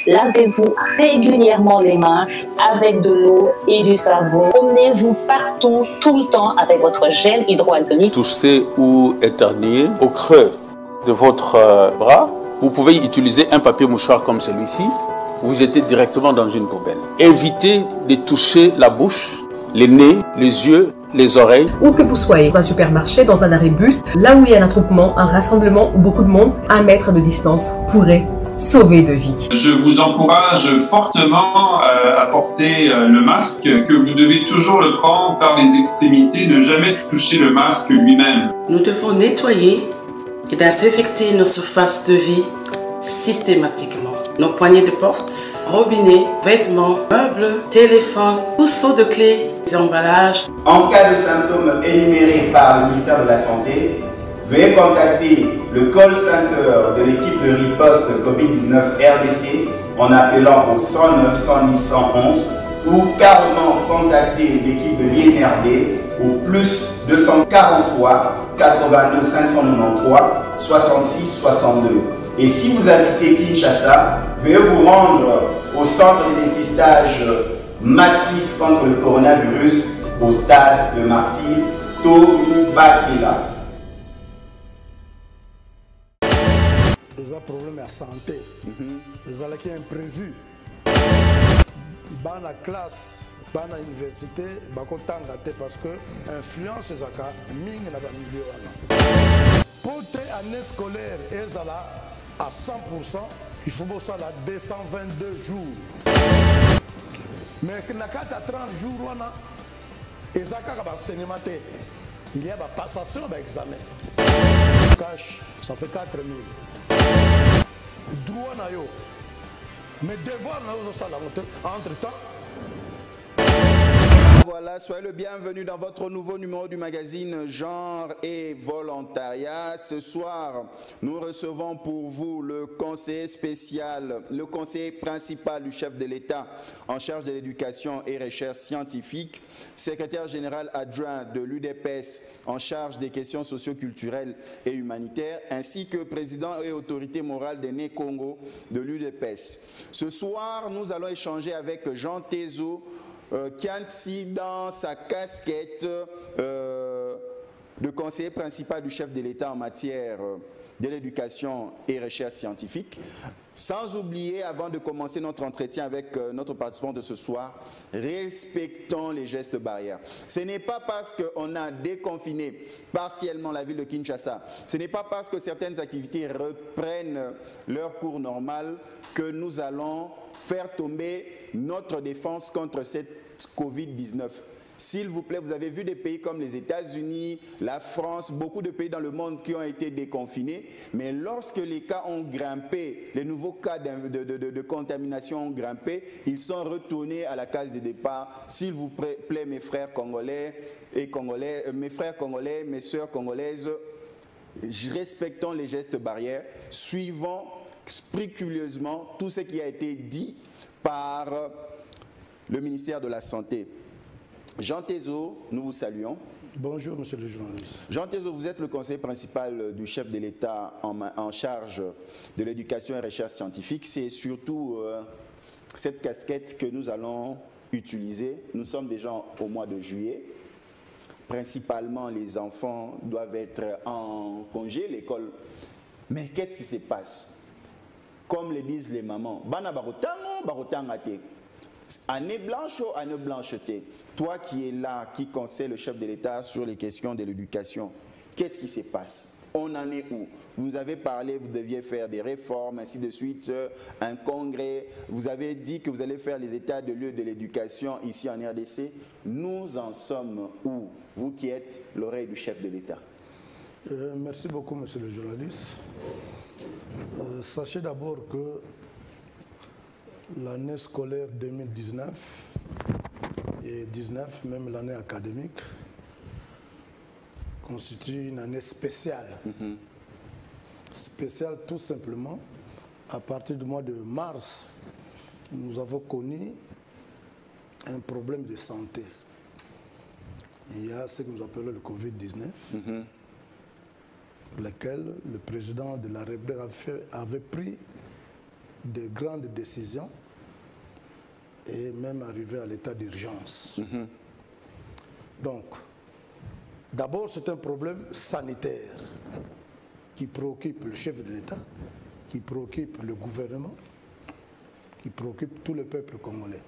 Lavez-vous régulièrement les mains avec de l'eau et du savon. Promenez-vous partout, tout le temps avec votre gel hydroalcoolique. Toussez ou éternuez au creux de votre bras. Vous pouvez utiliser un papier mouchoir comme celui-ci. Vous jetez directement dans une poubelle. Évitez de toucher la bouche, les nez, les yeux, les oreilles. Où que vous soyez, dans un supermarché, dans un arrêt de bus, là où il y a un attroupement, un rassemblement ou beaucoup de monde, 1 mètre de distance pourrait sauver de vies. Je vous encourage fortement à porter le masque, que vous devez toujours le prendre par les extrémités, ne jamais toucher le masque lui-même. Nous devons nettoyer et désinfecter nos surfaces de vie systématiquement. Nos poignées de porte, robinets, vêtements, meubles, téléphones, trousseaux de clés, et emballages. En cas de symptômes énumérés par le ministère de la Santé, veuillez contacter le call center de l'équipe de riposte COVID-19 RDC en appelant au 109 110 111 ou carrément contacter l'équipe de l'INRB au plus 243 82 593 66 62. Et si vous habitez Kinshasa, veuillez vous rendre au centre de dépistage massif contre le coronavirus au stade de Martyr Tony Bakela. Des problèmes de santé, des qui imprévus. Dans la classe, dans l'université, parce que influence les accords, ming dans le milieu. Pour l'année scolaire, à 100%, il faut que ça à 222 jours. Mais quand il y a 30 jours, il y a une passation d'examen. Cash, ça fait 4 000. Droit, mais devoir, entre-temps. Voilà, soyez le bienvenu dans votre nouveau numéro du magazine Genre et Volontariat. Ce soir, nous recevons pour vous le conseiller spécial, le conseiller principal du chef de l'État en charge de l'éducation et recherche scientifique, secrétaire général adjoint de l'UDPS en charge des questions socio-culturelles et humanitaires, ainsi que président et autorité morale des Né Congo de l'UDPS. Ce soir, nous allons échanger avec Jean Tezo, Kianti dans sa casquette de conseiller principal du chef de l'État en matière de l'éducation et recherche scientifique. Sans oublier, avant de commencer notre entretien avec notre participant de ce soir, respectons les gestes barrières. Ce n'est pas parce qu'on a déconfiné partiellement la ville de Kinshasa, ce n'est pas parce que certaines activités reprennent leur cours normal que nous allons faire tomber notre défense contre cette Covid-19. S'il vous plaît, vous avez vu des pays comme les États-Unis, la France, beaucoup de pays dans le monde qui ont été déconfinés, mais lorsque les cas ont grimpé, les nouveaux cas de contamination ont grimpé, ils sont retournés à la case de départ. S'il vous plaît, mes frères congolais et congolais, mes frères congolais, mes sœurs congolaises, respectons les gestes barrières, suivons scrupuleusement tout ce qui a été dit par le ministère de la Santé. Jean Tezo, nous vous saluons. Bonjour, monsieur le journaliste. Jean Tezo, vous êtes le conseiller principal du chef de l'État en charge de l'éducation et recherche scientifique. C'est surtout cette casquette que nous allons utiliser. Nous sommes déjà au mois de juillet. Principalement, les enfants doivent être en congé, l'école. Mais qu'est-ce qui se passe? Comme le disent les mamans, bana barotangate. Année blanche ou année blancheté? Toi qui es là, qui conseille le chef de l'État sur les questions de l'éducation, qu'est-ce qui se passe? On en est où? Vous avez parlé, vous deviez faire des réformes, ainsi de suite, un congrès. Vous avez dit que vous allez faire les états de lieu de l'éducation ici en RDC. Nous en sommes où? Vous qui êtes l'oreille du chef de l'État. Merci beaucoup, monsieur le journaliste. Sachez d'abord que l'année scolaire 2019 et 2019, même l'année académique, constitue une année spéciale. Spéciale tout simplement, à partir du mois de mars, nous avons connu un problème de santé. Il y a ce que nous appelons le Covid-19, lequel le président de la République avait pris de grandes décisions et même arriver à l'état d'urgence. Donc, d'abord, c'est un problème sanitaire qui préoccupe le chef de l'État, qui préoccupe le gouvernement, qui préoccupe tout le peuple congolais.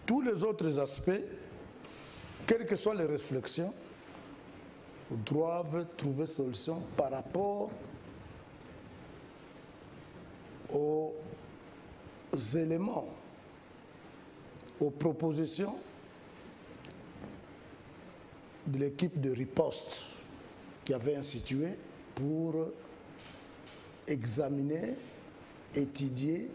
Tous les autres aspects, quelles que soient les réflexions, doivent trouver solution par rapport aux éléments, aux propositions de l'équipe de riposte qui avait institué pour examiner, étudier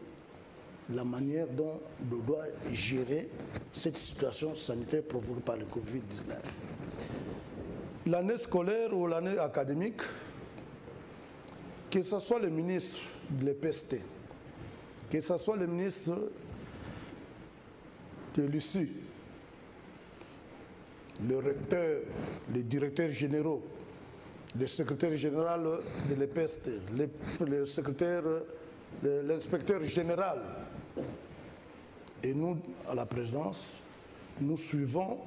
la manière dont on doit gérer cette situation sanitaire provoquée par le Covid-19. L'année scolaire ou l'année académique, que ce soit le ministre de l'EPST, que ce soit le ministre de l'USU, le recteur, les directeurs généraux, le secrétaire général de l'EPST, le secrétaire, l'inspecteur général, et nous, à la présidence, nous suivons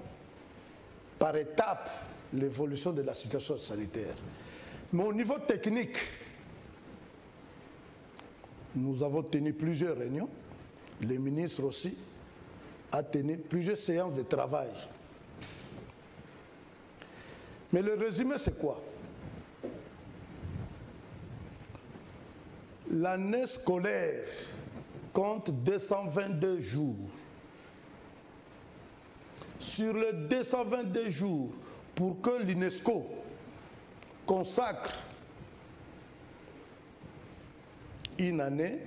par étapes l'évolution de la situation sanitaire. Mais au niveau technique, nous avons tenu plusieurs réunions. Le ministre aussi a tenu plusieurs séances de travail. Mais le résumé, c'est quoi? L'année scolaire compte 222 jours. Sur les 222 jours, pour que l'UNESCO consacre une année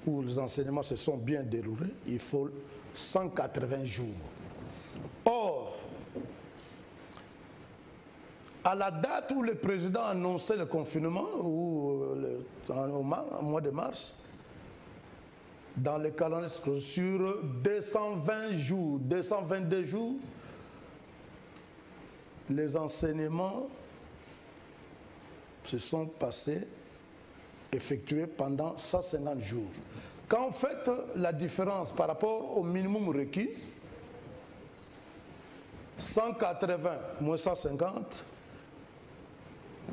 où les enseignements se sont bien déroulés, il faut 180 jours. Or, à la date où le président a annoncé le confinement, au mois de mars, dans le calendrier sur 220 jours, 222 jours, les enseignements se sont passés, effectués pendant 150 jours. Quand on fait la différence par rapport au minimum requis, 180 moins 150,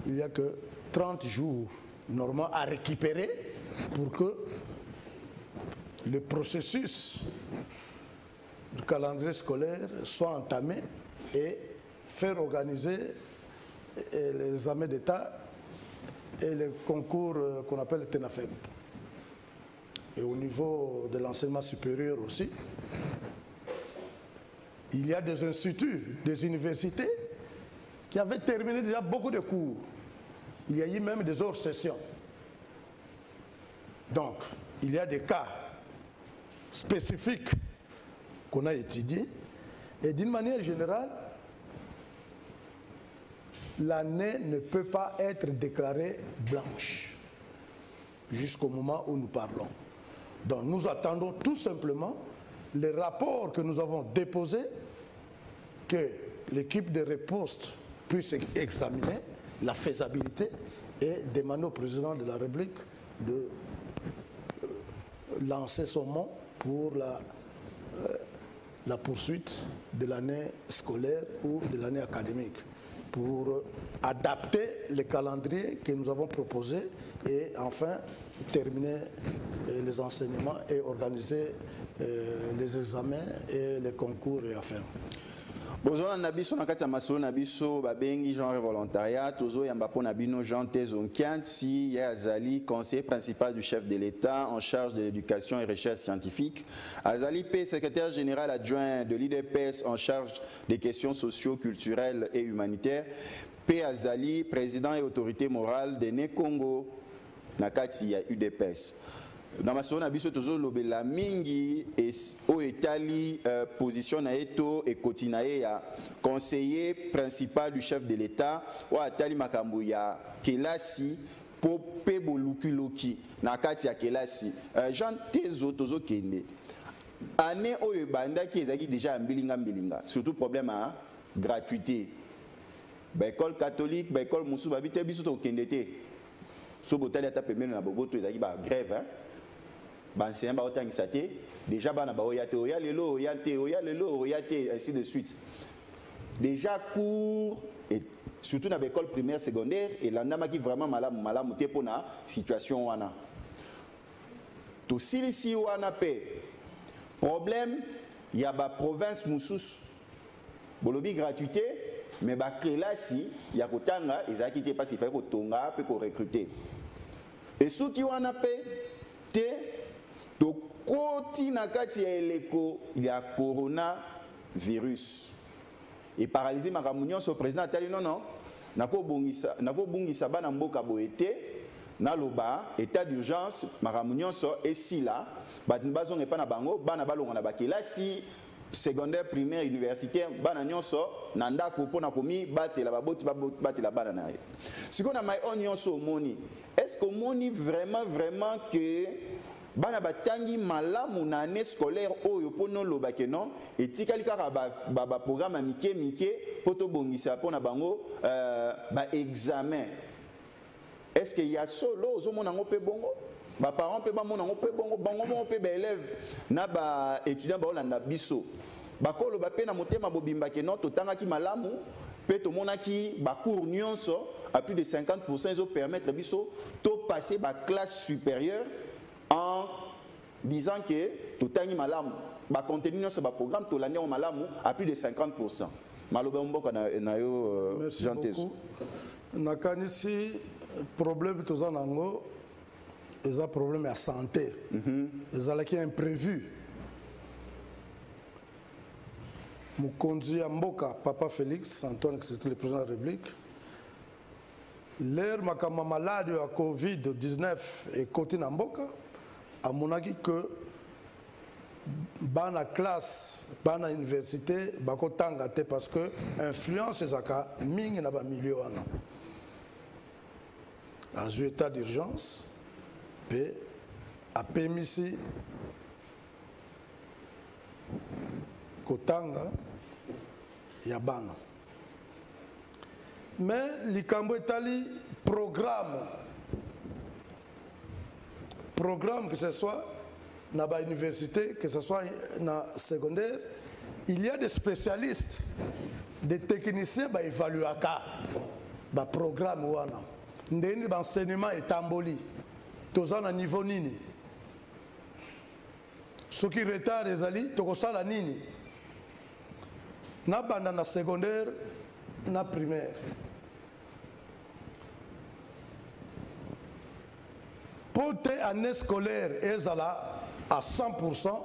il n'y a que 30 jours normalement à récupérer pour que le processus du calendrier scolaire soit entamé et faire organiser les examens d'État et les concours qu'on appelle le TENAFEB. Et au niveau de l'enseignement supérieur aussi, il y a des instituts, des universités qui avaient terminé déjà beaucoup de cours. Il y a eu même des hors-sessions. Donc, il y a des cas spécifiques qu'on a étudiés. Et d'une manière générale, l'année ne peut pas être déclarée blanche jusqu'au moment où nous parlons. Donc nous attendons tout simplement les rapports que nous avons déposés, que l'équipe de riposte puisse examiner la faisabilité et demander au président de la République de lancer son mot pour la poursuite de l'année scolaire ou de l'année académique, pour adapter le calendrier que nous avons proposé et enfin terminer les enseignements et organiser les examens et les concours et affaires. Bonjour Nabiso nakati ya masolo Nabiso babengi genre volontariat tozo yamba pona bino Jean Tezonkianti ya azali conseiller principal du chef de l'État en charge de l'éducation et recherche scientifique, azali P secrétaire général adjoint de l'IDPS en charge des questions socio-culturelles et humanitaires, P azali président et autorité morale de Ne Congo nakati ya UDPS. Dans ma sona biso tozo lobela mingi o etali position na eto et kotinaye ya conseiller principal du chef de l'État o atali makambo ya kelasi po pebo lukiloki na kati ya kelasi Jean Tezo tozo kende année oyo banda ki ezaki déjà mbilinga surtout problème à gratuité ba école catholique ba école musu babite biso to kende te so botali ata pemene na boboto ezaki ba grève hein enseignant ba otangisa te déjà bana ba oyate oyalelo oyate oyalelo oyate ainsi de suite déjà cours et surtout dans l'école primaire secondaire et là qui vraiment malamu te pona situation wana to silisi wana pe problème il y a ba province mususu bolobi gratuité mais ba classe ya kotanga ezaki te parce qu'il fallait kotonga pe ko recruter et ceux qui wana pe te to koti na kati ya eleko ya coronavirus et paralysé ma réunion sur président atali non nako bungisa bana mboka boete na loba état d'urgence ma réunion sur et là bazo ngepa na bango bana balonga na bakilasi secondaire primaire universitaire bana nyonso na ndako pona komi batela baboti batela bana na ye siko na mai nyonso moni est-ce que moni vraiment que bana batangi malamu na année scolaire oyo pono lobake non etikali kaka ba programme mike poto bongisa pona bango ba examen est-ce que ya solo ozomona ngo pe bongo ba parents pe ba mona ngo pe bongo bango mo pe ba élève na ba étudiant ba olanda biso ba kolo ba pe na motema bobimba ke non totanga ki malamu pe to mona ki ba cours nyonso à plus de 50% ils ont permettre biso to passer ba classe supérieure en disant que tout le malamu ba contenu sur ba programme tout l'année au malamu à plus de 50%. Maloba mboka na yo Jean Tezo. Nakanisi problème tous en ango ils ont problème à santé. Ils ont qui imprévu. Mukonzi mboka papa Félix Antoine qui c'est le président de la République. L'air makama malade à Covid-19 et côté na mboka à mon avis que bana classe bana université bako tanga te parce que influence ezaka mingi na ba milieu wana à état d'urgence pe a permis kotanga ya bana mais likambo etali programme que ce soit dans la université, que ce soit dans la secondaire, il y a des spécialistes, des techniciens qui évaluent le programme. L'enseignement est emboli. Tous à niveau nini. Ce qui retard les alliés, tout ça la nini. Dans la secondaire, dans la primaire. Pour tes années scolaires, à 100%,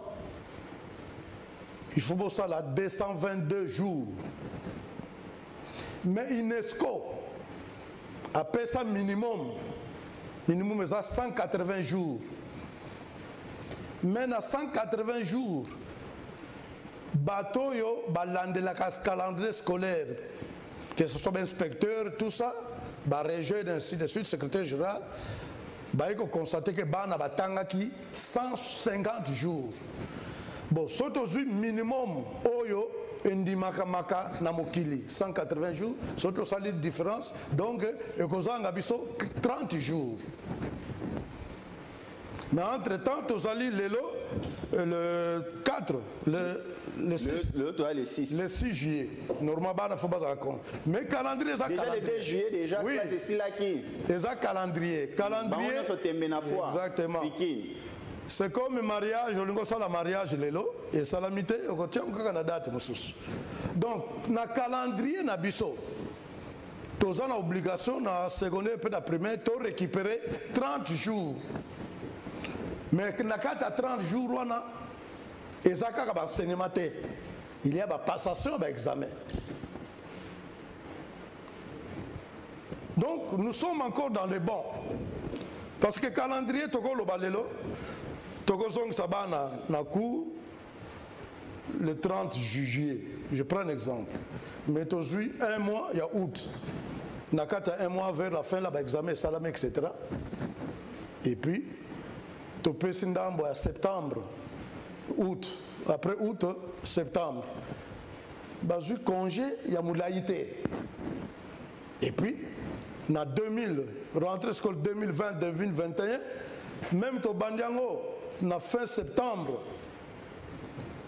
il faut bosser à 222 jours. Mais UNESCO appelle ça minimum est à 180 jours. Mais à 180 jours, bateau yo balande la calendrier scolaire, que ce soit inspecteur, tout ça, région ainsi de suite, secrétaire général. Il faut constater que Bana Batanga qui 150 jours. Bon, c'est minimum Oyo Ndi Maka na Mokili 180 jours, c'est une différence. Donc, il faut 30 jours. Mais entre-temps, tu as le 4, le 6. Le 6. Le 6 juillet. Normalement, il ne faut pas raconter. Mais calendrier, ça déjà calendrier. Le 2 juillet, déjà, oui. c'est ici là qui. C'est calendrier. Calendrier. Exactement. C'est comme mariage, on a le mariage, et salamité, on tient la date. Donc, dans le calendrier, on a tu as l'obligation, dans la secondaire et la primaire, de récupérer 30 jours. Mais dans le 30 jours, il y a une passation d'examen. Donc, nous sommes encore dans les bons. Parce que le calendrier, le 30 juillet, je prends un exemple. Mais aujourd'hui, un mois, il y a août. Un mois vers la fin, l'examen, etc. Et puis, tu peux à septembre, août. Après août, septembre. Bah, congé, il y a moulaïté. Et puis, na 2000, rentrée scolaire 2020-2021, même to bandiango na fin septembre.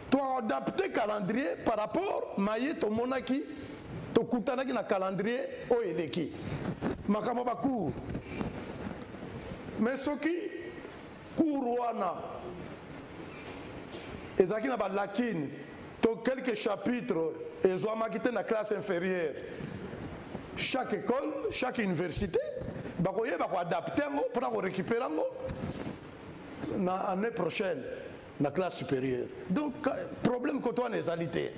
Tu as adapté le calendrier par rapport à to monaki, to kutanaki na calendrier o eleki. Makama ba cours. Mais ce qui cours wana ezaki na ba lakine to quelques chapitres ezwamaki te na classe inférieure. Chaque école, chaque université, bakoye bako adapter ngo pour récupérer ngo na année prochaine la classe supérieure. Donc problème que toi les alités.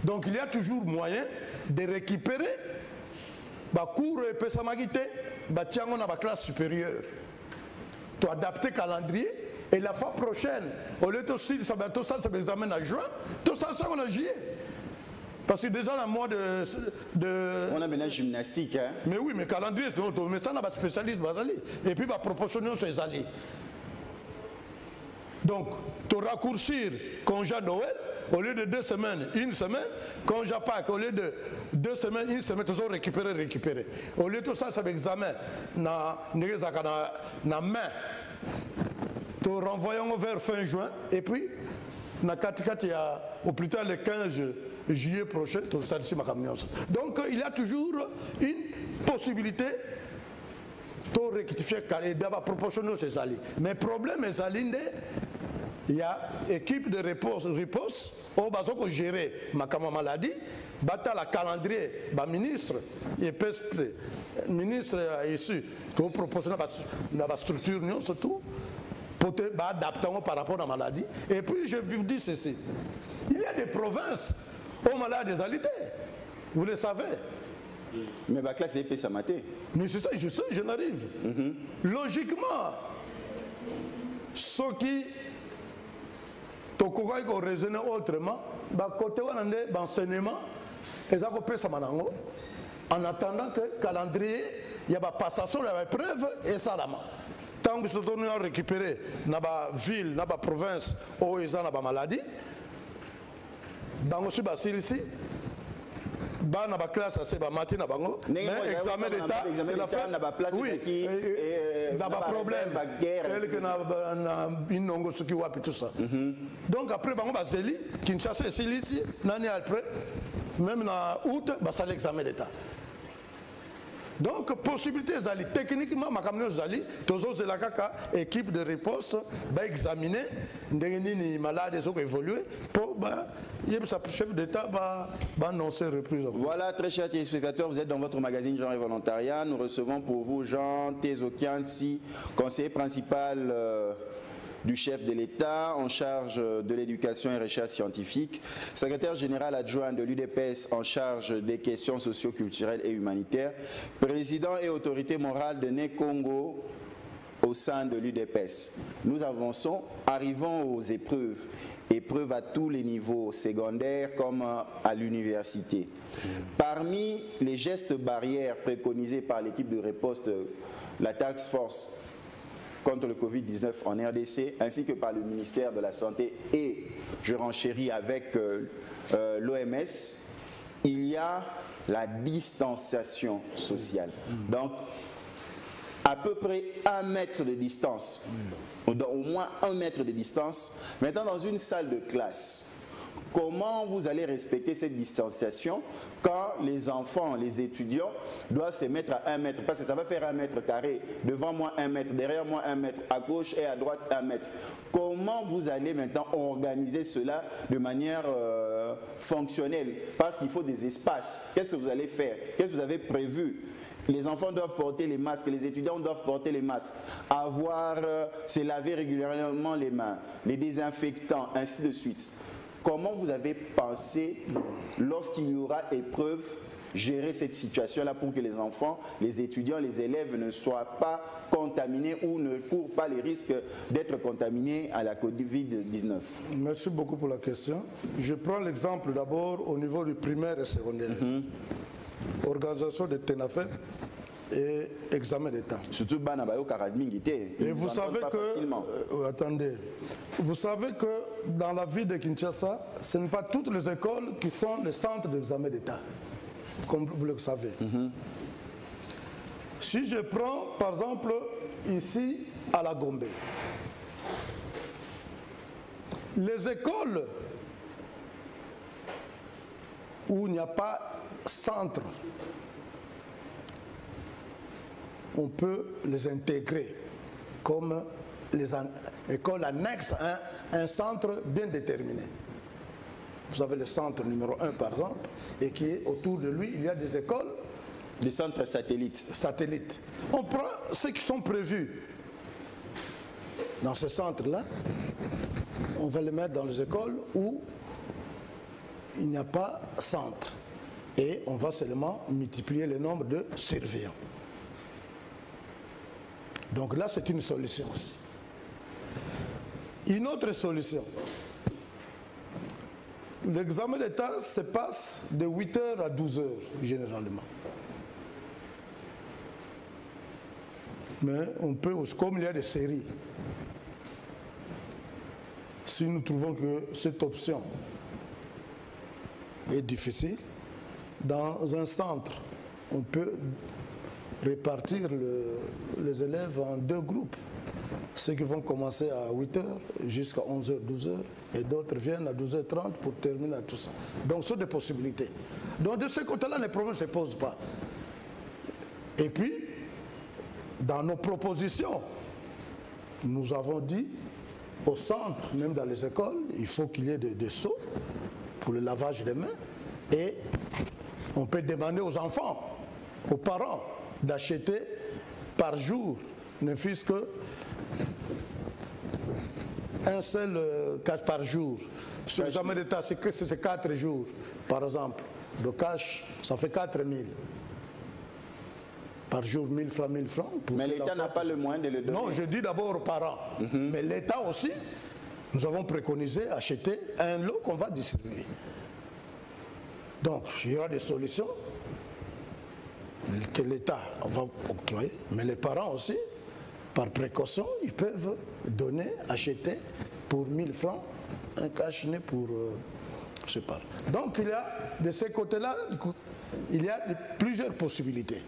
Donc il y a toujours moyen de récupérer ba cours et pesamagité ba tiango na ba classe supérieure. Tu adapter calendrier et la fois prochaine au lieu de ça bientôt ça examen en juin, tout ça on a juillet. Parce que déjà dans le mois de... On a maintenant gymnastique. Hein? Mais oui, mais calendrier, mais ça, on a un spécialiste. Et puis, proportionnel sur les alliés. Donc, tu raccourcir congé Noël, au lieu de 2 semaines, 1 semaine, congé Pâques, au lieu de 2 semaines, 1 semaine, tu as récupéré. Au lieu de tout ça, c'est l'examen. Na main. Tu renvoyons vers fin juin. Et puis, na il y a au plus tard le 15 juillet prochain, donc il y a toujours une possibilité de rectifier et d'avoir proportionné ces alliés. Mais le problème est il y a équipe de riposte au bas de gérer ma maladie, bata la calendrier, ministre, ministre issu, pour proportionner la structure, surtout, pour adapter par rapport à la maladie. Et puis je vous dis ceci, il y a des provinces aux malades des alités. Vous le savez. Mais la classe est maté. Mais c'est ça, je sais, je n'arrive. Logiquement, ceux qui ont raisonné autrement, côté d'enseignement, ils ont fait ça en attendant que le calendrier, il y a une passation, il y a une preuve et ça là. Tant que nous avons récupéré dans la ville, dans la province où ils ont la maladie, bango si basili ici bana ba classe assez ba matin na bango mais examen d'état et la fin na ba place qui na ba problème tel que na inongo soki wapi tout ça donc après bango ba zeli Kinshasa ici nani après même na août ba ça l'examen d'état. Donc, possibilité zali techniquement, ma camion zali, tozo zelakaka équipe de riposte va examiner les malades qui ont évolué pour le chef d'État va annoncer reprise. Voilà, très chers téléspectateurs, vous êtes dans votre magazine Genre et Volontariat. Nous recevons pour vous Jean Tezokiansi, conseiller principal du chef de l'État en charge de l'éducation et recherche scientifique, secrétaire général adjoint de l'UDPS en charge des questions socio-culturelles et humanitaires, président et autorité morale de Né Congo au sein de l'UDPS. Nous avançons, arrivons aux épreuves, épreuves à tous les niveaux, secondaires comme à l'université. Parmi les gestes barrières préconisés par l'équipe de riposte, la Task Force contre le Covid-19 en RDC, ainsi que par le ministère de la Santé et, je renchéris avec l'OMS, il y a la distanciation sociale. Donc, à peu près 1 mètre de distance, au moins 1 mètre de distance. Maintenant, dans une salle de classe, comment vous allez respecter cette distanciation quand les enfants, les étudiants doivent se mettre à 1 mètre? Parce que ça va faire 1 mètre carré, devant moi 1 mètre, derrière moi 1 mètre, à gauche et à droite 1 mètre. Comment vous allez maintenant organiser cela de manière fonctionnelle? Parce qu'il faut des espaces. Qu'est-ce que vous allez faire? Qu'est-ce que vous avez prévu? Les enfants doivent porter les masques, les étudiants doivent porter les masques, se laver régulièrement les mains, les désinfectants, ainsi de suite. Comment vous avez pensé, lorsqu'il y aura épreuve, gérer cette situation-là pour que les enfants, les étudiants, les élèves ne soient pas contaminés ou ne courent pas les risques d'être contaminés à la Covid-19? Merci beaucoup pour la question. Je prends l'exemple d'abord au niveau du primaire et secondaire. Organisation de TENAFEP et examen d'État. Surtout et vous savez que attendez, vous savez que dans la ville de Kinshasa, ce n'est pas toutes les écoles qui sont les centres d'examen d'État, comme vous le savez. Si je prends, par exemple, ici, à la Gombe, les écoles où il n'y a pas centre, on peut les intégrer comme les écoles annexes à un centre bien déterminé. Vous avez le centre numéro 1 par exemple, et qui est autour de lui, il y a des écoles. Des centres satellites. Satellites. On prend ceux qui sont prévus dans ce centre-là, on va les mettre dans les écoles où il n'y a pas centre. Et on va seulement multiplier le nombre de surveillants. Donc là, c'est une solution aussi. Une autre solution. L'examen d'État se passe de 8h à 12h, généralement. Mais on peut aussi, comme il y a des séries, si nous trouvons que cette option est difficile, dans un centre, on peut répartir les élèves en 2 groupes. Ceux qui vont commencer à 8h jusqu'à 11h, 12h, et d'autres viennent à 12h30 pour terminer tout ça. Donc, ce sont des possibilités. Donc, de ce côté-là, les problèmes ne se posent pas. Et puis, dans nos propositions, nous avons dit, au centre, même dans les écoles, il faut qu'il y ait des seaux pour le lavage des mains, et on peut demander aux enfants, aux parents, d'acheter par jour, ne fût-ce que un seul cash par jour. Sur l'examen d'État, c'est 4 jours, par exemple. Le cash, ça fait 4 000. Par jour, 1000 francs, 1000 francs. Mais l'État n'a pas le moyen de le donner. Non, je dis d'abord aux parents. Mais l'État aussi, nous avons préconisé acheter un lot qu'on va distribuer. Donc, il y aura des solutions que l'État va octroyer, mais les parents aussi, par précaution, ils peuvent donner, acheter pour 1000 francs un cache-nez pour, je sais pas. Donc il y a de ces côtés-là, il y a plusieurs possibilités.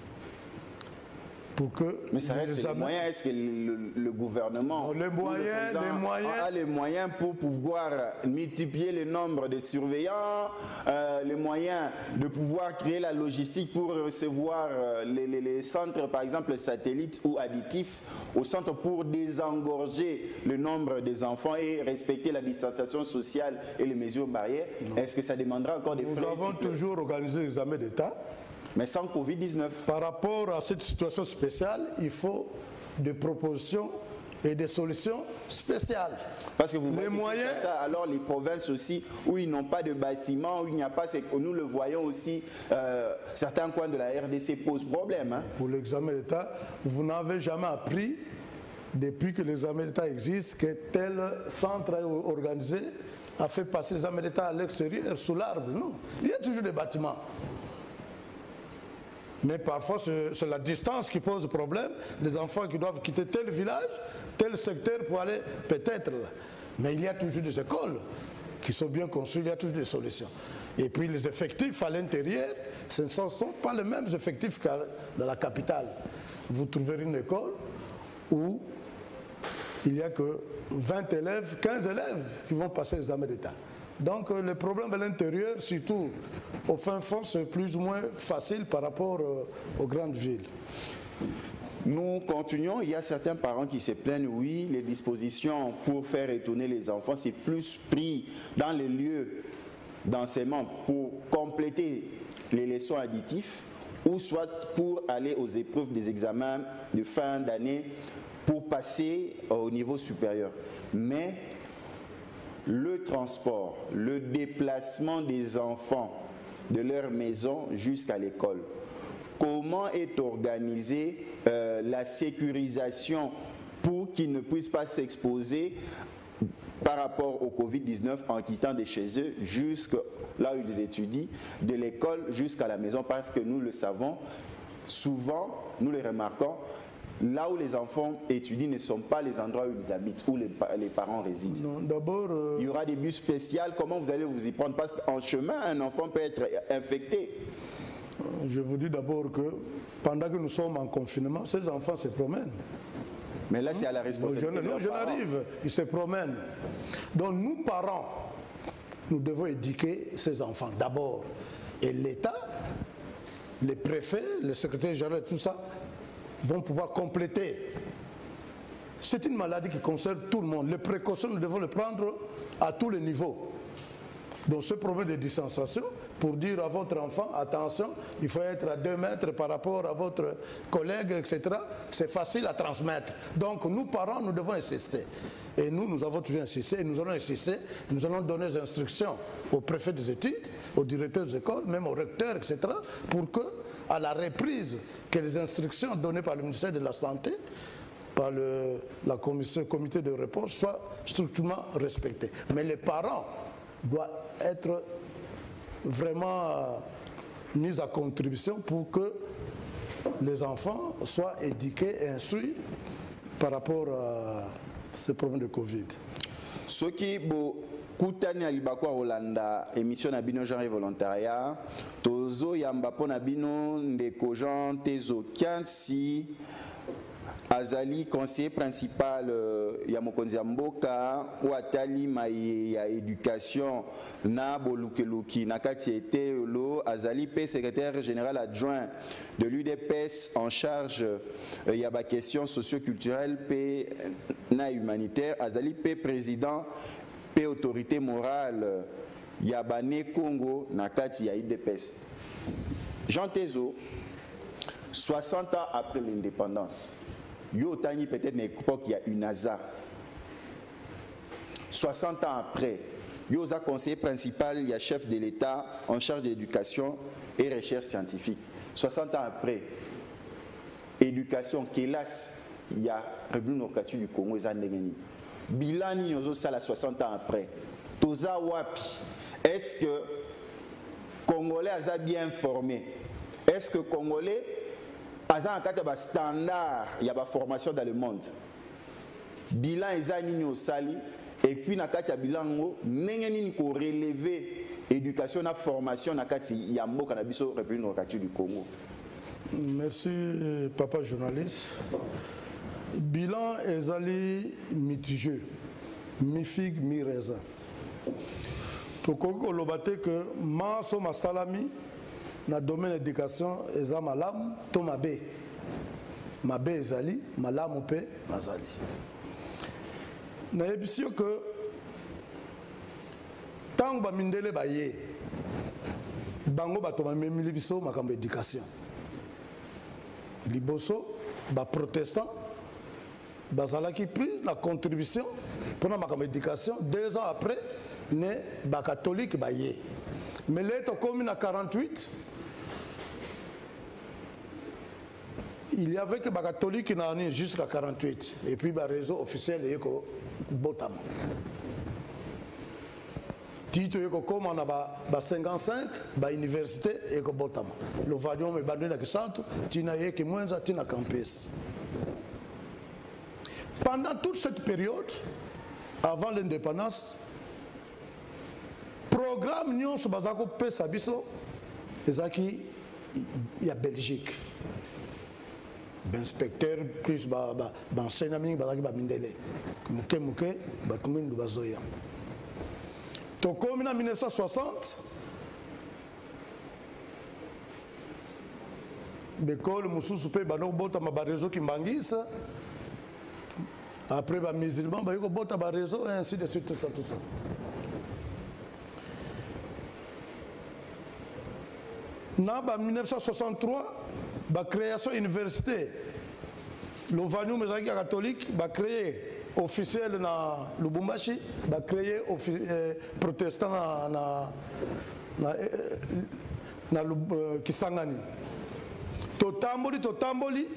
Pour que mais ça reste les moyens. Est-ce que le gouvernement a les moyens pour pouvoir multiplier le nombre de surveillants, les moyens de pouvoir créer la logistique pour recevoir les centres, par exemple satellites ou additifs, au centre pour désengorger le nombre des enfants et respecter la distanciation sociale et les mesures barrières? Est-ce que ça demandera encore des frais? Nous avons toujours organisé l'examen d'État. Mais sans Covid-19. Par rapport à cette situation spéciale, il faut des propositions et des solutions spéciales. Parce que vous voyez moyens, ça, alors les provinces aussi, où ils n'ont pas de bâtiments, où il n'y a pas, nous le voyons aussi, certains coins de la RDC posent problème. Hein. Pour l'examen d'État, vous n'avez jamais appris, depuis que l'examen d'État existe, que tel centre organisé a fait passer l'examen d'État à l'extérieur, sous l'arbre. Non, il y a toujours des bâtiments. Mais parfois, c'est la distance qui pose problème. Les enfants qui doivent quitter tel village, tel secteur pour aller peut-être là. Mais il y a toujours des écoles qui sont bien construites, il y a toujours des solutions. Et puis les effectifs à l'intérieur, ce ne sont pas les mêmes effectifs que dans la capitale. Vous trouverez une école où il n'y a que 20 élèves, 15 élèves qui vont passer l'examen d'État. Donc le problème à l'intérieur, surtout au fin fond, c'est plus ou moins facile par rapport aux grandes villes. Nous continuons, il y a certains parents qui se plaignent, oui, les dispositions pour faire retourner les enfants, c'est plus pris dans les lieux d'enseignement pour compléter les leçons additifs ou soit pour aller aux épreuves des examens de fin d'année pour passer au niveau supérieur. Mais le transport, le déplacement des enfants de leur maison jusqu'à l'école, comment est organisée la sécurisation pour qu'ils ne puissent pas s'exposer par rapport au Covid-19 en quittant de chez eux jusqu'à là où ils étudient, de l'école jusqu'à la maison, parce que nous le savons, souvent, nous le remarquons, là où les enfants étudient ne sont pas les endroits où ils habitent, où les parents résident. Non, d'abord, il y aura des bus spéciaux. Comment vous allez vous y prendre? Parce qu'en chemin, un enfant peut être infecté. Je vous dis d'abord que pendant que nous sommes en confinement, ces enfants se promènent. Mais là, c'est à la responsabilité de leurs Je parents. n'arrive, ils se promènent. Donc nous, parents, nous devons éduquer ces enfants d'abord. Et l'État, les préfets, le secrétaire général, tout ça, vont pouvoir compléter. C'est une maladie qui concerne tout le monde. Les précautions, nous devons les prendre à tous les niveaux. Donc ce problème de distanciation, pour dire à votre enfant, attention, il faut être à 2 mètres par rapport à votre collègue, etc., c'est facile à transmettre. Donc nous, parents, nous devons insister. Et nous avons toujours insisté, et nous allons insister, nous allons donner des instructions aux préfets des études, aux directeurs des écoles, même aux recteurs, etc., pour que, à la reprise, que les instructions données par le ministère de la Santé, par la comité de réponse, soient strictement respectées. Mais les parents doivent être vraiment mis à contribution pour que les enfants soient éduqués et instruits par rapport à ces problèmes de Covid. Ce qui Koutani alibako Rolanda émission na bino genre volontariat tozo yamba pona bino ndeko Jean Tezo Kiansi azali conseiller principal ya mokonzi ya mboka ou atali maye ya éducation na bolukeluki na kati ete lo azali pe secrétaire général adjoint de l'UDPS en charge ya ba question socio-culturelle pe na humanitaire azali pe président pe autorité morale ya bane Congo na kati ya UDPS. Jean Tezo, 60 ans après l'indépendance, yo tani peut-être une époque il y a une NASA. 60 ans après, yo a conseiller principal, il y a chef de l'État en charge de l'éducation et recherche scientifique. 60 ans après, éducation, kélas, il y a République Nord-Kivu du Congo, Bilani yozo sala 60 ans après. Toza wapi. Est-ce que Congolais a bien formé? Est-ce que Congolais a un standard, il y a une formation dans le monde? Bilan est nini au sali et puis na kati ya bilango nengeni ko relever éducation na formation na kati ya mboka na biso République Nord-Kivu du Congo. Merci papa journaliste. Bilan ezali mitigeux, mi-figue, mi-raisin. Tokoko lobate que maso masalami na domaine d'éducation eza malam to mabe. Mabe ezali, malamu pe mazali. Na ebisio que tango ba mindele baye bango bato ba memili biso makambo éducation. Liboso ba protestant Bazala qui pris la contribution pour la éducation 2 ans après, né ba catholique baye. Mais l'État commune à 48, il y avait que ba catholique qui n'a jusqu'à 48 et puis ba réseau officiel est ko botam. Tito yeko comme on a ba 55 ba université et ko botam. Le valion me bandé na centre, tina yeke mwenza tina campus. Pendant toute cette période, avant l'indépendance, programme Nyon Sobazako Pesabiso, Ezaki, il y a Belgique. Inspecteur plus d'enseignament, Mindele. Mouke, Bakumin de Bazoya. Donc, en 1960, l'école Moussou Pe Bano Bota Mabarezo Kimbangisa. Après, les musulmans, ils ont un réseau, et ainsi de suite, tout ça. En 1963, la création de l'université, le Vanyou Mezaki catholique a créé officiel dans Lubumbashi, a créé protestant dans Kisangani. Totamboli.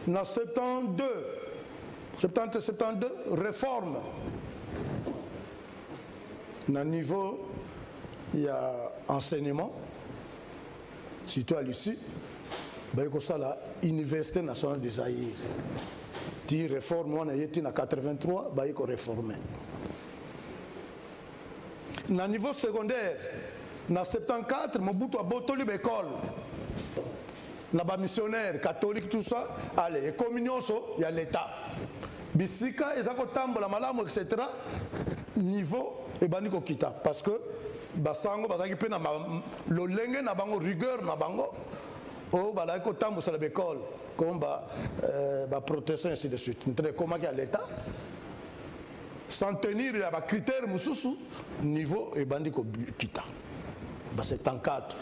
En 72, réforme. Au niveau, il y a enseignement, surtout à l'issue, il y a l'Université nationale du Zaïre. Die réforme, on a été en 83, il y a réformé. Au niveau secondaire, na 74 Mobutu abotoli l'école na ba missionnaire catholique tout ça allez et communion so il y a l'état bisika ezako tambola malamu etc niveau et bandi ko kita parce que basango bazaki pe na lolenge na bango rigueur na bango o bala ko tambola la l'école comme ba protection ainsi de suite très comment qu'il y a l'état sans tenir les critères mususu niveau et bandi ko kita ba 74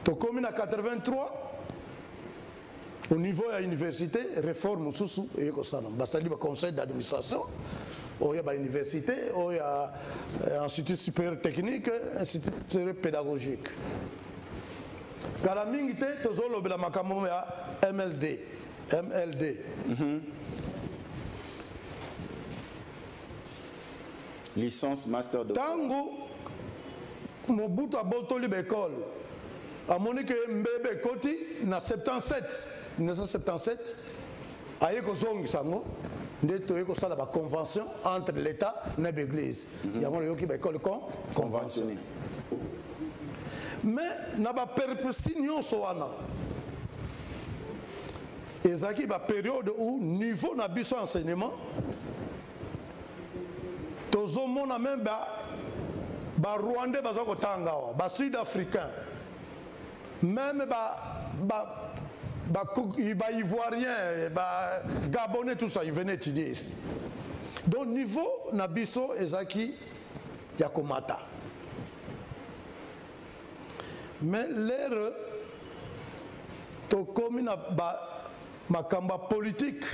to commune à 83 au niveau de l'université réforme mususu et ko sana ba sali ba conseil d'administration il y a l'université il y a institut supérieur technique institut supérieur pédagogique kala mingi te tozolobela makambo ya MLD licence master de tango Mobutu abotoli l'école amoni ke mbebe koti na 1977 aye ko zongisa ngo nde toye ko sala ba convention entre l'état na l'église yango yoki ba école conventionnelle mais na ba perpétuité nyonso wana ezaki ba période où niveau na biso enseignement tozomona même ba Rwandais baza kotanga ba Sud-Africain même ba Ivoiriens ba Gabonais tout ça ils venaient étudier ici donc niveau na biso ezaki ya komata mais l'air to komi na makamba politique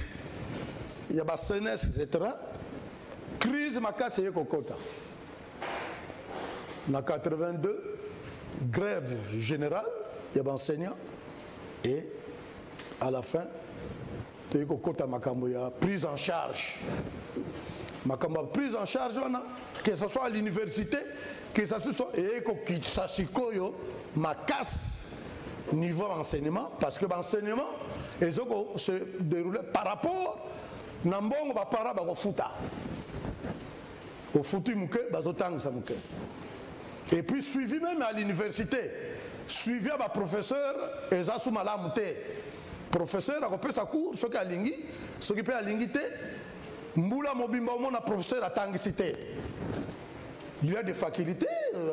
ya ba CNS etc crise makasi ye kokota na 82 grève générale il y a enseignants et à la fin tu as kokota makambo ya prise en charge makambo prise en charge wana que ce soit à l'université que ça soit et ko kisasikoyo makas niveau enseignement parce que l'enseignement ezoko se déroule par rapport na mbongo ba para ba ko futa au foutu muke bazotang sa muke et puis suivi même à l'université suivi à professeur ezasu malamu te professeur a kopesa cours soki alingi soki pe alingi te mbula mobimba omona professeur atangisi te il y a des facultés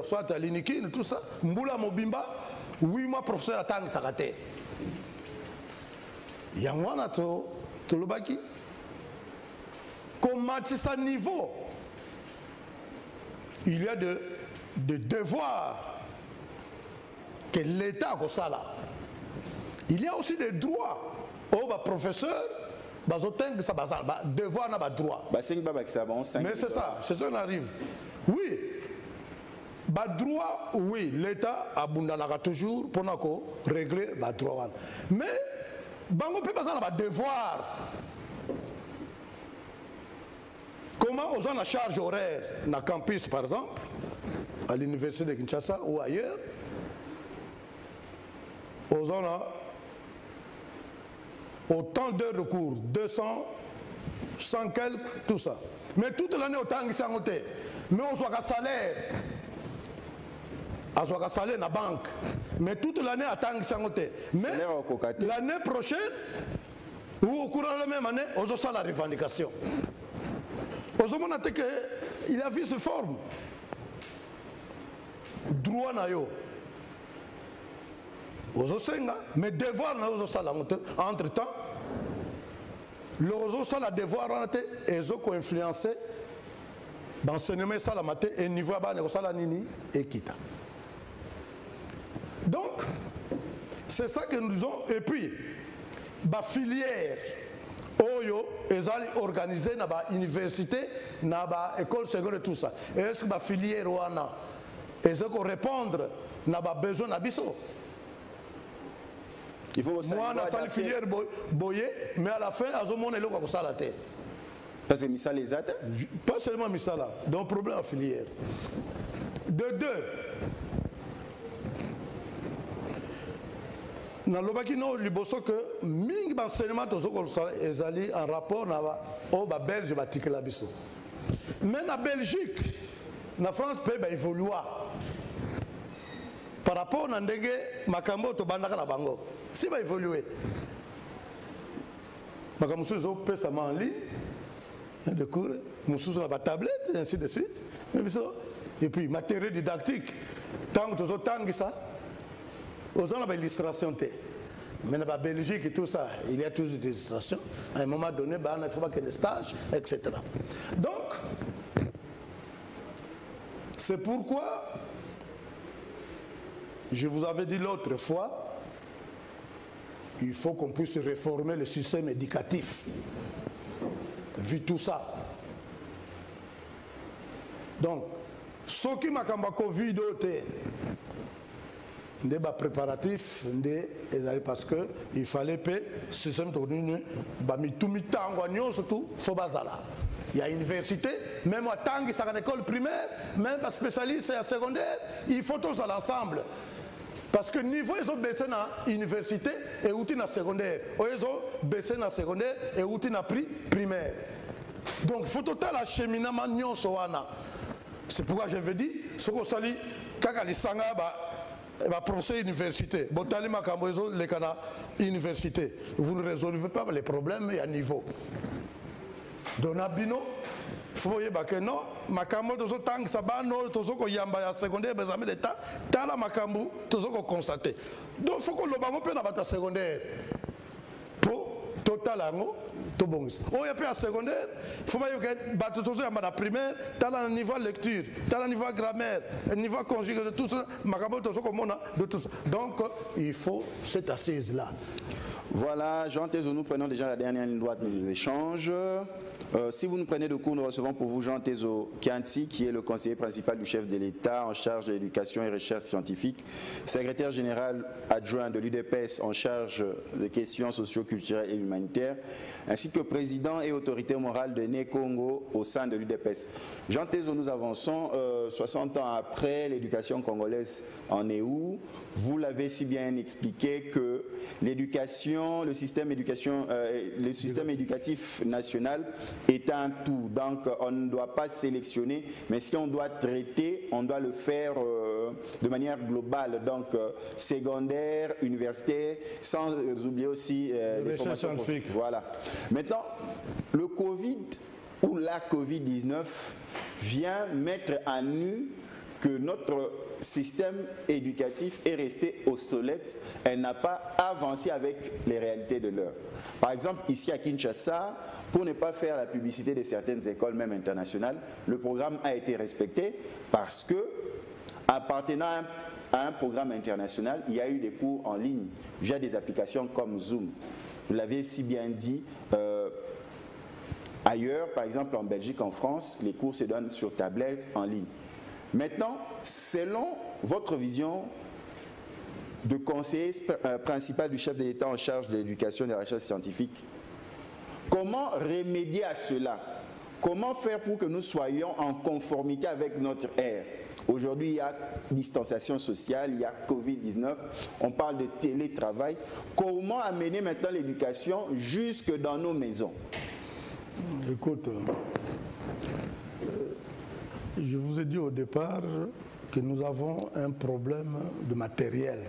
soit à l'Inikine tout ça mbula mobimba 8 mois professeur atangisaka te yango wana tolobaki komatisa niveau il y a de devoirs que l'État a kosala. Il y a aussi des droits. Oh, bah, professeur, bah, ça devoir n'a pas droit. Mais c'est ça, c'est ça qu'on arrive. Oui, bah, droit, oui, l'État a toujours pour régler bah, droit. Mais, bah, on peut pas avoir devoir. Comment on a la charge horaire dans le campus, par exemple, à l'université de Kinshasa ou ailleurs, on a autant d'heures de cours, 200, 100 quelques, tout ça. Mais toute l'année, autant que ça, mais on soit un salaire. On soit un salaire dans la banque. Mais toute l'année, autant que ça, mais l'année prochaine, ou au courant de la même année, on a la revendication. Il a vu se forme. Droit na yo. Mais devoir na yo entre temps. Le réseau ça la devoir et zo ko influencer l'enseignement ça la maté et niveau ba ne ça la nini et kita. Donc c'est ça que nous disons et puis ba filière oyo ezali organisé na ba université na ba école secondaire tout ça et est-ce que ba filière wana est-ce qu'on répondre na ba besoin na biso il faut moi na sali filière boyé mais à la fin azomona eloko ko sala te parce que misala ezata pas seulement misala donc problème à filière de deux na lobaki no liboso que mingi enseignement tozoko ezali en rapport na ba o ba belge ba tikela biso mais na Belgique la France peut évoluer. Par rapport à ndenge makambo to bandaka na bango. Si va évoluer. Makambo so pesa en ligne. De cours, mususu na ba tablette et ainsi de suite. Et puis matériel didactique. Tant que ça, aux on a illustration. Mais dans la Belgique et tout ça, il y a toujours des illustrations. À un moment donné, il ne faut pas qu'il y ait des stages, etc. Donc, c'est pourquoi je vous avais dit l'autre fois, il faut qu'on puisse réformer le système éducatif. Vu tout ça. Donc, ce qui m'a Covid, des préparatifs, parce qu'il fallait que le système surtout, il y a une université, même à Tanguy, c'est une école primaire, même à spécialiste et à secondaire, il faut tous à l'ensemble. Parce que niveau ils ont baissé dans l'université et outil dans secondaire. Ils ont baissé dans secondaire et outil dans primaire. Donc il faut tout la cheminement nyon soana. C'est pourquoi je veux dire, ce qu'on s'allie, quand les sanga va professeur université, botali makambozo les kana université. Vous ne résolvez pas les problèmes à niveau. Donabino. Faut que non, makambo tozo tang sabano tozo ko yamba ya secondaire bezame d'état tala makambo tozo ko constater. Donc faut que le bango pe na bata secondaire pour total ango to bongis. Oh ya pe à secondaire, faut pas que bata tozo yamba na primaire tala niveau lecture, tala niveau grammaire, niveau conjugué de tout ça makambo tozo ko mona de tout ça. Donc il faut cette assise là. Voilà, Jean Tezo, nous prenons déjà la dernière ligne droite des échanges. Si vous nous prenez de cours, nous recevons pour vous Jean Tezo Kianti, qui est le conseiller principal du chef de l'État en charge de l'éducation et recherche scientifique, secrétaire général adjoint de l'UDPS en charge des questions socio-culturelles et humanitaires, ainsi que président et autorité morale de Né Congo au sein de l'UDPS. Jean Tezo, nous avançons 60 ans après, l'éducation congolaise en est où? Vous l'avez si bien expliqué que l'éducation, le système éducatif national est un tout. Donc on ne doit pas sélectionner, mais si on doit traiter, on doit le faire de manière globale. Donc secondaire, universitaire, sans oublier aussi les formations. Voilà. Maintenant, le Covid ou la Covid-19 vient mettre à nu que notre système éducatif est resté obsolète, elle n'a pas avancé avec les réalités de l'heure. Par exemple, ici à Kinshasa, pour ne pas faire la publicité de certaines écoles, même internationales, le programme a été respecté parce que, appartenant à un programme international, il y a eu des cours en ligne via des applications comme Zoom. Vous l'avez si bien dit. Ailleurs, par exemple en Belgique, en France, les cours se donnent sur tablette en ligne. Maintenant, selon votre vision de conseiller principal du chef de l'État en charge de l'éducation et de la recherche scientifique, comment remédier à cela? Comment faire pour que nous soyons en conformité avec notre ère? Aujourd'hui, il y a distanciation sociale, il y a Covid-19, on parle de télétravail. Comment amener maintenant l'éducation jusque dans nos maisons? Écoute, je vous ai dit au départ que nous avons un problème de matériel.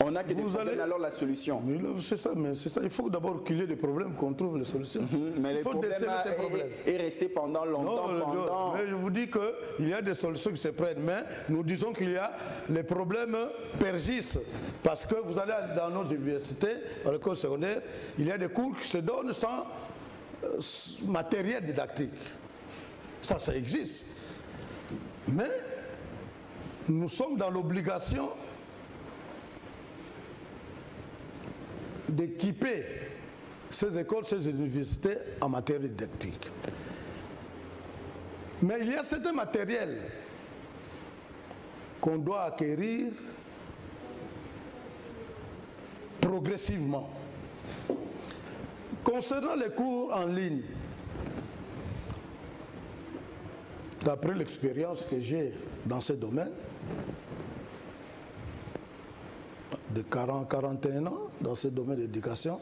On a que des problèmes, alors la solution. C'est ça, mais c'est ça. Il faut d'abord qu'il y ait des problèmes qu'on trouve les solutions. Mais il faut déceler ces problèmes. Et rester pendant longtemps. Non, mais je vous dis qu'il y a des solutions qui se prennent, mais nous disons qu'il y a les problèmes persistent. Parce que vous allez dans nos universités, dans l'école secondaire, il y a des cours qui se donnent sans matériel didactique. Ça existe. Mais nous sommes dans l'obligation d'équiper ces écoles, ces universités en matériel didactique. Mais il y a certains matériels qu'on doit acquérir progressivement. Concernant les cours en ligne, d'après l'expérience que j'ai dans ce domaine, de 40-41 ans dans ce domaine d'éducation,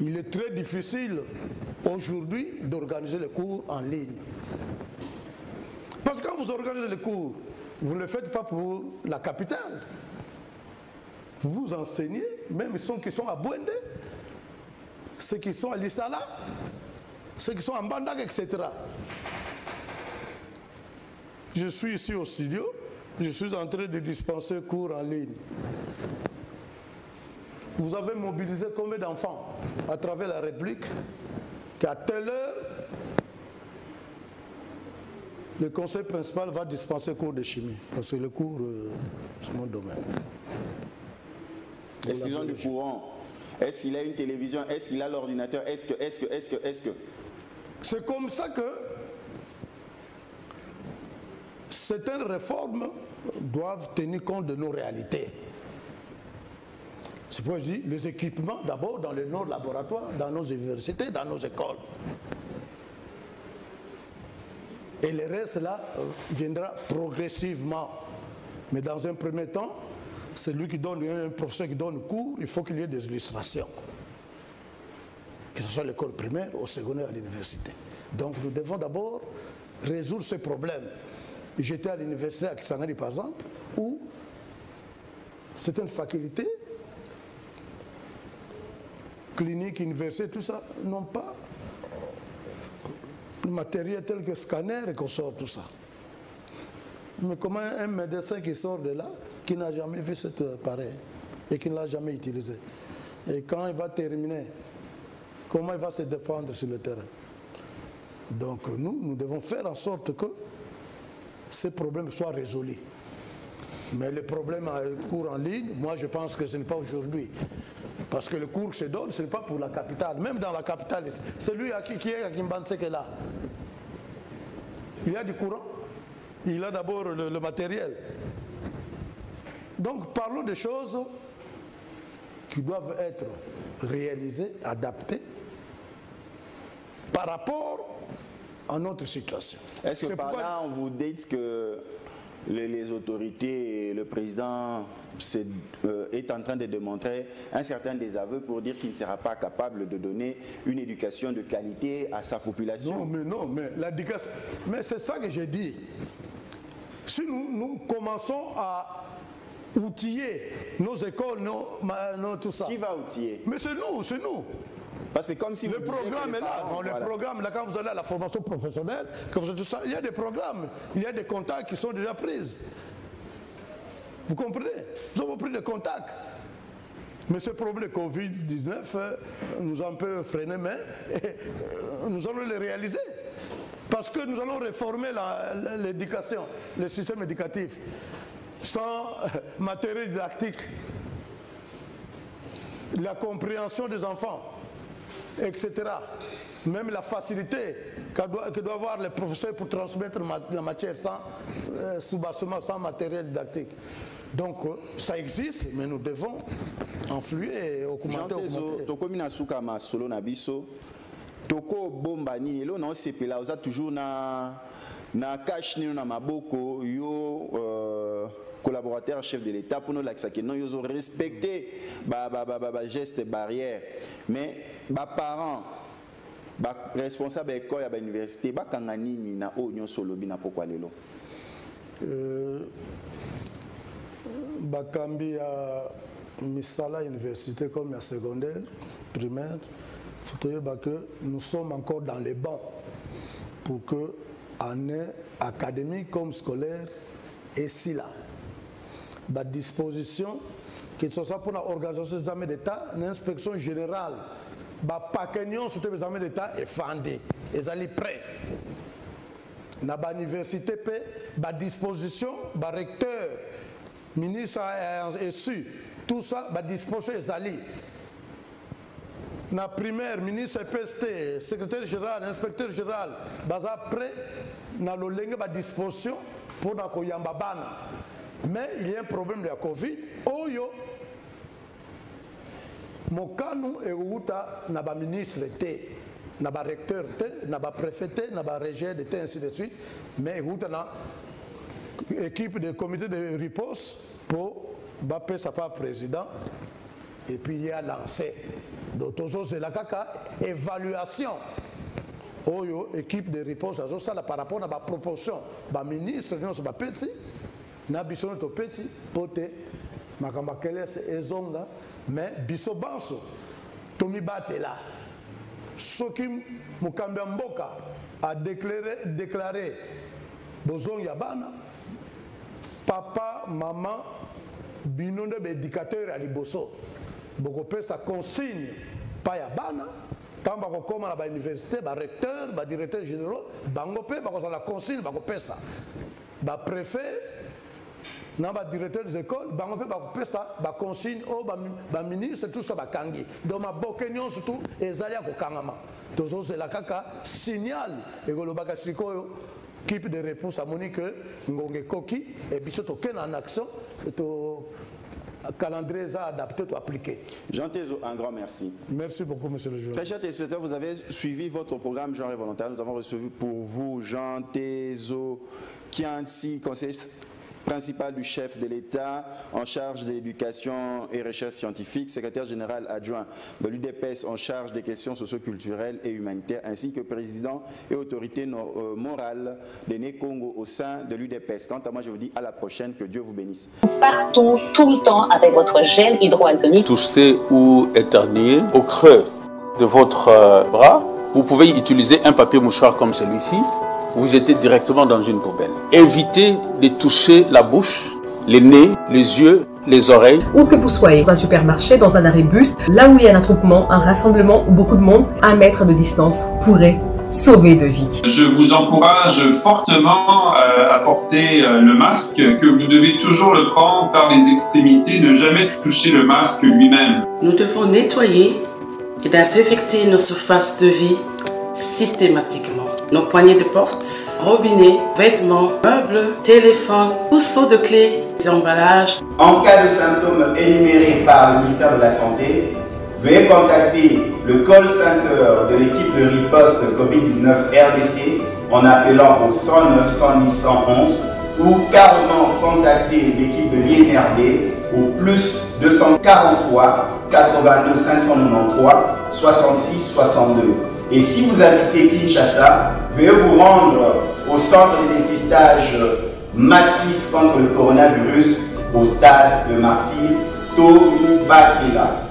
il est très difficile aujourd'hui d'organiser les cours en ligne. Parce que quand vous organisez les cours, vous ne le faites pas pour la capitale. Vous enseignez, même ceux qui sont à Bouende, ceux qui sont à Lissala, ceux qui sont à Mbandak, etc. Je suis ici au studio, je suis en train de dispenser cours en ligne. Vous avez mobilisé combien d'enfants à travers la République qu'à telle heure, le conseil principal va dispenser cours de chimie, parce que le cours, c'est mon domaine. Est-ce qu'ils ont du courant? Est-ce qu'il a une télévision? Est-ce qu'il a l'ordinateur? Est-ce que C'est comme ça que certaines réformes doivent tenir compte de nos réalités. C'est pourquoi je dis les équipements d'abord dans nos laboratoires, dans nos universités, dans nos écoles. Et le reste là viendra progressivement. Mais dans un premier temps, c'est lui qui donne, un professeur qui donne cours, il faut qu'il y ait des illustrations. Que ce soit à l'école primaire, au secondaire, à l'université. Donc nous devons d'abord résoudre ce problème. J'étais à l'université à Kisangani par exemple, où certaines facultés, cliniques, universités, tout ça, n'ont pas le matériel tel que scanner et qu'on sort tout ça. Mais comment un médecin qui sort de là, qui n'a jamais vu cet appareil et qui ne l'a jamais utilisé, et quand il va terminer, comment il va se défendre sur le terrain? Donc nous devons faire en sorte que ces problèmes soient résolus. Mais le problème à cours en ligne, moi je pense que ce n'est pas aujourd'hui. Parce que le cours se donne, ce n'est pas pour la capitale. Même dans la capitale, c'est lui qui est à Kimbanse qui est là. Il y a du courant. Il a d'abord le matériel. Donc parlons des choses qui doivent être réalisées, adaptées par rapport à notre situation. Est-ce que par là, on vous dit que les autorités et le président est en train de démontrer un certain désaveu pour dire qu'il ne sera pas capable de donner une éducation de qualité à sa population? Non, mais l'éducation... Mais c'est ça que j'ai dit. Si nous commençons à outiller nos écoles, tout ça... Qui va outiller? Mais c'est nous. Parce que comme si le programme est là. Non, le programme, là, quand vous allez à la formation professionnelle, tout ça, il y a des programmes, il y a des contacts qui sont déjà pris. Vous comprenez? Nous avons pris des contacts. Mais ce problème de Covid-19 nous a un peu freiné, mais nous allons le réaliser. Parce que nous allons réformer l'éducation, le système éducatif, sans matériel didactique, la compréhension des enfants, etc. Même la facilité que doit avoir les professeurs pour transmettre la matière sans soubassement, sans matériel didactique. Donc ça existe, mais nous devons influer et augmenter. Toko bomba nini lo na osepela oza toujours na cash ni na maboko yo collaborateur chef de l'État pour nous l'accès que non ils ont respecté gestes barrières mais parents responsable école à l'université bakanga nini na o nyo solobi na pourquoi lelo bakambi à misala université comme à secondaire primaire. Il faut que nous sommes encore dans les bancs pour que l'année académique comme scolaire est si là. La disposition, que ce soit pour l'organisation des examens d'État, l'inspection générale, la paquignon sur les examens d'État est fondée, ils sont prêts. Dans l'université, la disposition, le recteur, le ministre est su, tout ça, la disposition est allée. Na primaire, ministre PST, secrétaire général, inspecteur général, baza prêt na lolenge ba disposition pour na koyamba bana. Mais il y a un problème de la Covid. Oyo mokanu e uta na ba ministre té, na ba recteur té, na ba préfet té, na ba régé de té ainsi de suite, mais uta na équipe de comité de riposte pour ba sa pas président et puis il y a lancé. Donc c'est la caca évaluation. Oyo équipe de réponse à ça par rapport à la proportion. Ba ministre nous ba petit na biso to petit pote makamba keles ezonga mais biso banso tomi batela. Soki mukambe mboka a déclaré bozong ya bana papa maman binonde be éducateur à liboso boko pesa consigne pa ya bana tamba ko koma na ba université ba recteur ba directeur général bango pe ba ko la consigne ba ko pesa ba préfet na ba directeur des écoles bango pe ba ko pesa ba consigne o ba ministre tout ça ba kangi donc ma bokenyon surtout ezali ko kangama tozo c'est la kaka signal et ko lo ba ka sikoyo équipe de réponse à Monique Ngonge Koki et puis surtout qu'elle en action to calendrier adapté ou appliqué. Jean Tezo, un grand merci. Merci beaucoup, monsieur le juge. Très chers téléspectateurs, vous avez suivi votre programme Genre et Volontaire. Nous avons reçu pour vous Jean Tezo Kiansi, conseiller principal du chef de l'État en charge de l'éducation et recherche scientifique, secrétaire général adjoint de l'UDPS en charge des questions socioculturelles et humanitaires, ainsi que président et autorité morale de Né-Congo au sein de l'UDPS. Quant à moi, je vous dis à la prochaine, que Dieu vous bénisse. Partout, tout le temps, avec votre gel hydroalcoolique. Tousser ou éternuer au creux de votre bras, vous pouvez utiliser un papier mouchoir comme celui-ci. Vous jetez directement dans une poubelle. Évitez de toucher la bouche, les nez, les yeux, les oreilles. Où que vous soyez, dans un supermarché, dans un arrêt bus, là où il y a un attroupement, un rassemblement ou beaucoup de monde, 1 mètre de distance pourrait sauver de vie. Je vous encourage fortement à porter le masque, que vous devez toujours le prendre par les extrémités, ne jamais toucher le masque lui-même. Nous devons nettoyer et désinfecter nos surfaces de vie systématiquement. Nos poignées de porte, robinets, vêtements, meubles, téléphones, trousseaux de clés, des emballages. En cas de symptômes énumérés par le ministère de la Santé, veuillez contacter le call center de l'équipe de riposte COVID-19 RDC en appelant au 109 110 111 ou carrément contacter l'équipe de l'INRB au plus 243 82 593 66 62. Et si vous habitez Kinshasa, veuillez vous rendre au centre de dépistage massif contre le coronavirus au stade de Martyr Tony Bakela.